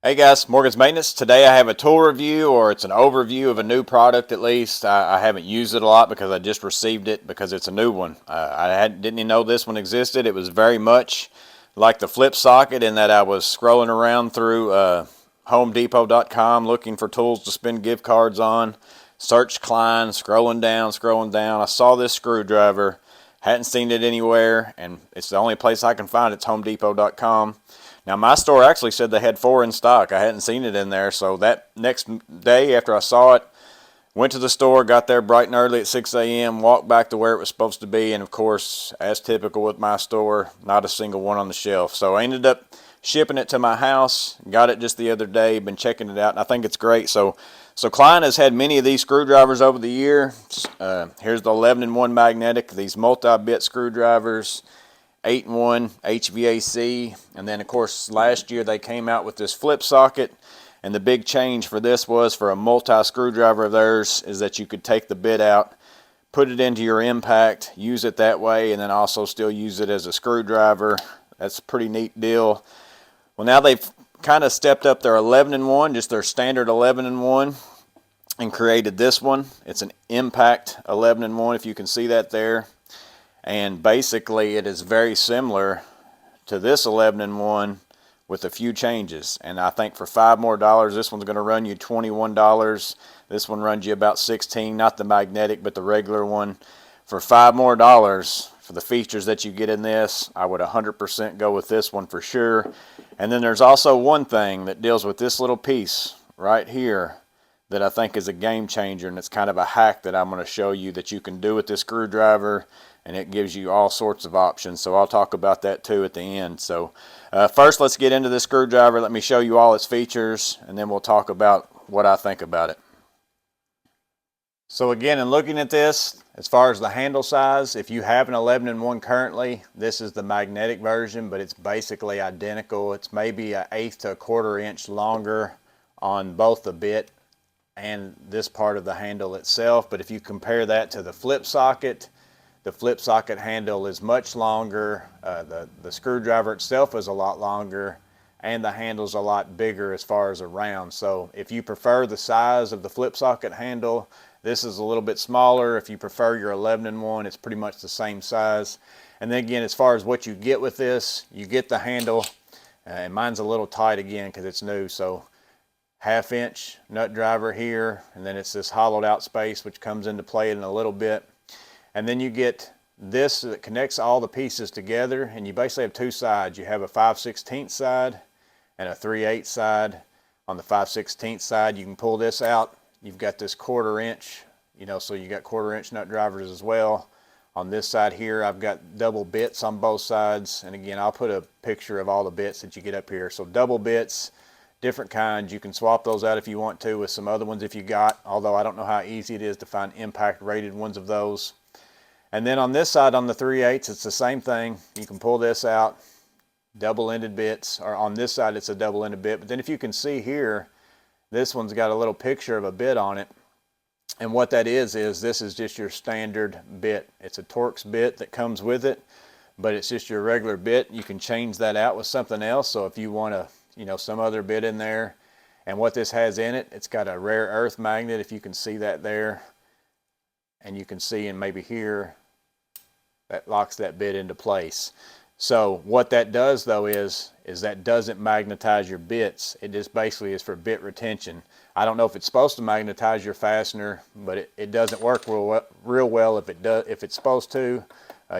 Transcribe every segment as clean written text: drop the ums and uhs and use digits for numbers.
Hey guys, Morgan's Maintenance. Today I have a tool review, or it's an overview of a new product at least. I haven't used it a lot because I just received it because it's a new one. Didn't even know this one existed. It was very much like the flip socket in that I was scrolling around through HomeDepot.com looking for tools to spend gift cards on. Search Klein, scrolling down. I saw this screwdriver, hadn't seen it anywhere, and it's the only place I can find it's HomeDepot.com. Now, my store actually said they had 4 in stock. I hadn't seen it in there, so that next day after I saw it, went to the store, got there bright and early at 6 a.m., walked back to where it was supposed to be, and of course, as typical with my store, not a single one on the shelf. So I ended up shipping it to my house, got it just the other day, been checking it out, and I think it's great. So Klein has had many of these screwdrivers over the year. Here's the 11-in-1 magnetic, these multi-bit screwdrivers. 8-in-1 HVAC, and then of course last year they came out with this flip socket, and the big change for this was for a multi screwdriver of theirs is that you could take the bit out, put it into your impact, use it that way, and then also still use it as a screwdriver. That's a pretty neat deal. Well, now they've kind of stepped up their 11-in-1, just their standard 11-in-1, and created this one. It's an impact 11-in-1, if you can see that there. And basically it is very similar to this 11-in-1 with a few changes. And I think for $5 more, this one's going to run you $21. This one runs you about $16, not the magnetic, but the regular one. For $5 more for the features that you get in this, I would 100% go with this one for sure. And then there's also one thing that deals with this little piece right here that I think is a game changer, and it's kind of a hack that I'm going to show you that you can do with this screwdriver, and it gives you all sorts of options. So I'll talk about that too at the end. So first, let's get into this screwdriver. Let me show you all its features, and then we'll talk about what I think about it. So again, in looking at this, as far as the handle size, if you have an 11-in-1 currently, this is the magnetic version, but it's basically identical. It's maybe an 1/8 to 1/4 inch longer on both the bit and this part of the handle itself. But if you compare that to the flip socket handle is much longer. The screwdriver itself is a lot longer, and the handle's a lot bigger as far as around. So if you prefer the size of the flip socket handle, this is a little bit smaller. If you prefer your 11-in-1, it's pretty much the same size. And then again, as far as what you get with this, you get the handle, and mine's a little tight again because it's new. So 1/2 inch nut driver here, and then it's this hollowed out space which comes into play in a little bit. And then you get this that connects all the pieces together, and you basically have 2 sides. You have a 5/16 side and a 3/8 side. On the 5/16 side, you can pull this out. You've got this 1/4 inch, so you got 1/4 inch nut drivers as well. On this side here, I've got double bits on both sides, and again, I'll put a picture of all the bits that you get up here. So double bits, different kinds. You can swap those out if you want to with some other ones if you got, although I don't know how easy it is to find impact rated ones of those. And then on this side, on the 3/8, it's the same thing. You can pull this out, double-ended bits, or on this side it's a double-ended bit. But then if you can see here, this one's got a little picture of a bit on it. And what that is this is just your standard bit. It's a Torx bit that comes with it, but it's just your regular bit. You can change that out with something else. So if you want some other bit in there. And what this has in it, it's got a rare earth magnet, if you can see that there. And you can see, and maybe here, that locks that bit into place. So what that does though is that doesn't magnetize your bits. It just basically is for bit retention. I don't know if it's supposed to magnetize your fastener, but it doesn't work real well if it's supposed to.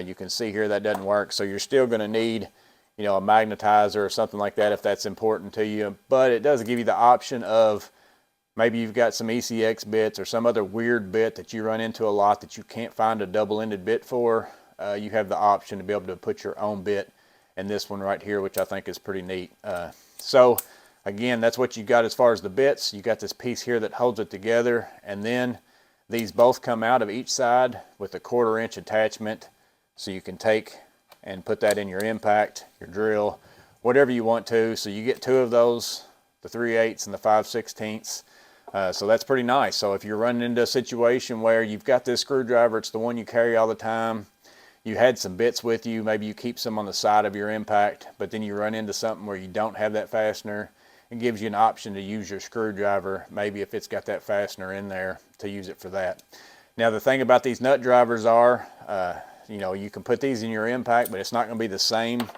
You can see here that doesn't work. So you're still going to need a magnetizer or something like that if that's important to you. But it does give you the option of maybe you've got some ECX bits or some other weird bit that you run into a lot that you can't find a double-ended bit for. You have the option to be able to put your own bit in this one right here, which I think is pretty neat. So again, that's what you got as far as the bits. You got this piece here that holds it together, and then these both come out of each side with a 1/4 inch attachment, so you can take and put that in your impact, your drill, whatever you want to. So you get 2 of those, the 3/8 and the 5/16. So that's pretty nice. So if you're running into a situation where you've got this screwdriver, it's the one you carry all the time, you had some bits with you, maybe you keep some on the side of your impact, but then you run into something where you don't have that fastener, it gives you an option to use your screwdriver, maybe if it's got that fastener in there, to use it for that. Now the thing about these nut drivers are, you know, you can put these in your impact, but it's not going to be the same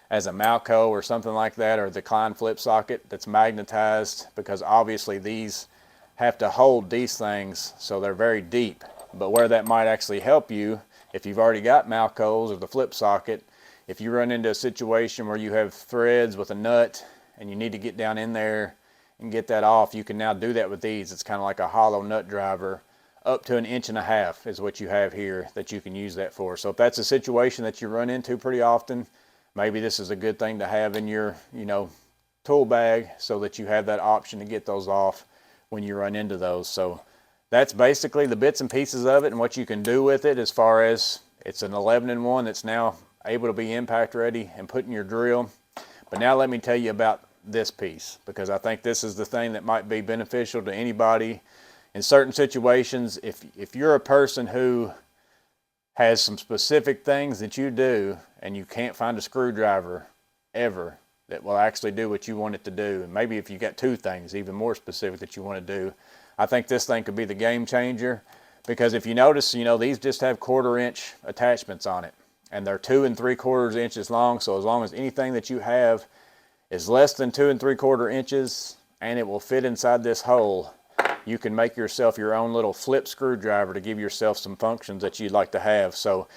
as a Malco or something like that, or the Klein flip socket that's magnetized, because obviously these have to hold these things, so they're very deep. But where that might actually help you, if you've already got Malcos or the flip socket, if you run into a situation where you have threads with a nut and you need to get down in there and get that off, you can now do that with these. It's kind of like a hollow nut driver. Up to 1.5 inches is what you have here that you can use that for. So if that's a situation that you run into pretty often, maybe this is a good thing to have in your, you know, tool bag, so that you have that option to get those off when you run into those. So that's basically the bits and pieces of it and what you can do with it, as far as it's an 11-in-1 that's now able to be impact ready and put in your drill. But now let me tell you about this piece, because I think this is the thing that might be beneficial to anybody in certain situations. If you're a person who has some specific things that you do and you can't find a screwdriver ever that will actually do what you want it to do, and maybe if you got 2 things even more specific that you want to do, I think this thing could be the game changer. Because if you notice, you know, these just have 1/4 inch attachments on it, and they're 2 3/4 inches long. So as long as anything that you have is less than 2 3/4 inches and it will fit inside this hole, you can make yourself your own little flip screwdriver to give yourself some functions that you'd like to have. So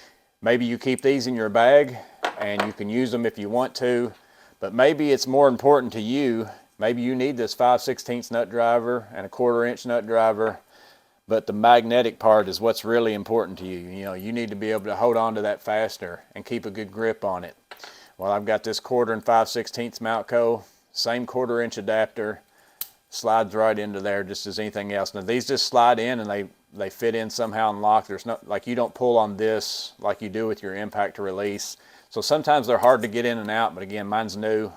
maybe you keep these in your bag and you can use them if you want to, but maybe it's more important to you. Maybe you need this 5/16 nut driver and a 1/4 inch nut driver, but the magnetic part is what's really important to you. You know, you need to be able to hold on to that fastener and keep a good grip on it. Well, I've got this 1/4 and 5/16 Malco, same 1/4 inch adapter, slides right into there just as anything else. Now these just slide in and they fit in somehow and lock. There's not, like, you don't pull on this like you do with your impact to release. So sometimes they're hard to get in and out, but again, mine's new.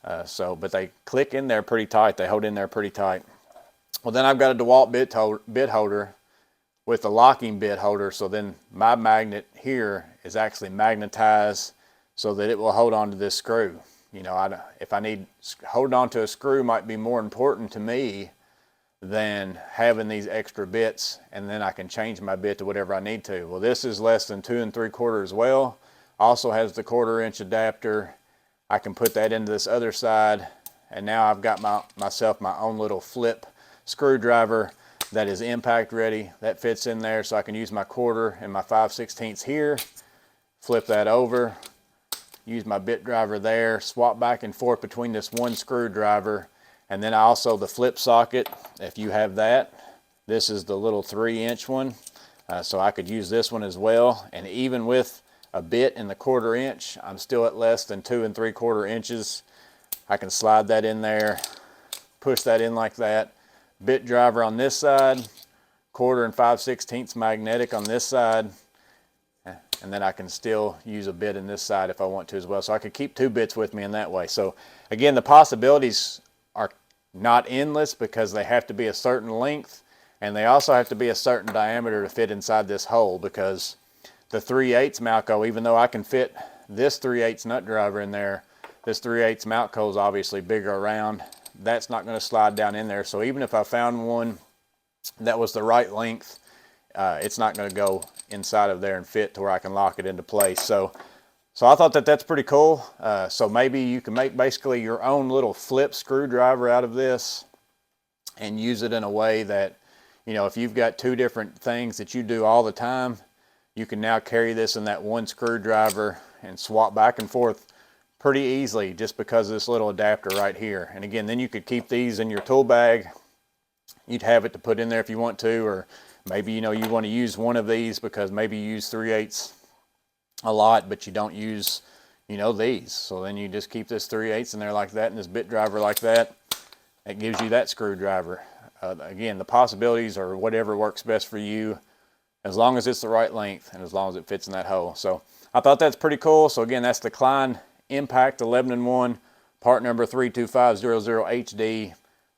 But they click in there pretty tight. They hold in there pretty tight. Well, then I've got a DeWalt bit holder with a locking bit holder. So then my magnet here is actually magnetized so that it will hold on to this screw. You know, if I need, holding on to a screw might be more important to me than having these extra bits, and then I can change my bit to whatever I need to. Well, this is less than 2 3/4 as well. Also has the 1/4 inch adapter. I can put that into this other side, and now I've got myself my own little flip screwdriver that is impact ready. That fits in there, so I can use my 1/4 and my 5/16 here, flip that over, use my bit driver there, swap back and forth between this one screwdriver, and then also the flip socket, if you have that. This is the little 3-inch one, so I could use this one as well. And even with a bit in the 1/4 inch, I'm still at less than 2 3/4 inches. I can slide that in there, push that in like that. Bit driver on this side, 1/4 and 5/16 magnetic on this side, and then I can still use a bit in this side if I want to as well. So I could keep 2 bits with me in that way. So again, the possibilities are not endless, because they have to be a certain length, and they also have to be a certain diameter to fit inside this hole, because the 3/8 Malco, even though I can fit this 3/8 nut driver in there, this 3/8 Malco is obviously bigger around. That's not going to slide down in there. So even if I found one that was the right length, it's not going to go inside of there and fit to where I can lock it into place. So I thought that that's pretty cool. So maybe you can make basically your own little flip screwdriver out of this and use it in a way that, you know, if you've got 2 different things that you do all the time, you can now carry this in that one screwdriver and swap back and forth pretty easily, just because of this little adapter right here. And again, then you could keep these in your tool bag. You'd have it to put in there if you want to, or maybe, you know, you want to use one of these because maybe you use 3/8 a lot, but you don't use, you know, these. So then you just keep this 3/8 in there like that, and this bit driver like that. It gives you that screwdriver. Again, the possibilities are whatever works best for you, as long as it's the right length and as long as it fits in that hole. So I thought that's pretty cool. So again, that's the Klein Impact 11-in-1, part number 32500HD.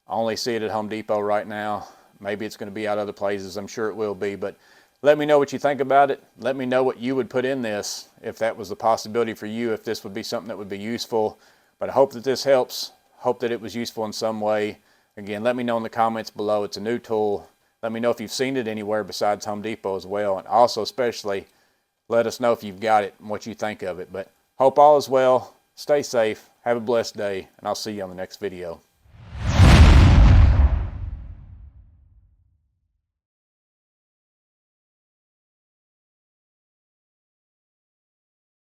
I only see it at Home Depot right now. Maybe it's going to be out other places. I'm sure it will be. But let me know what you think about it. Let me know what you would put in this, if that was a possibility for you, if this would be something that would be useful. But I hope that this helps. Hope that it was useful in some way. Again, let me know in the comments below. It's a new tool. Let me know if you've seen it anywhere besides Home Depot as well. And also, especially, let us know if you've got it and what you think of it. But hope all is well. Stay safe. Have a blessed day. And I'll see you on the next video.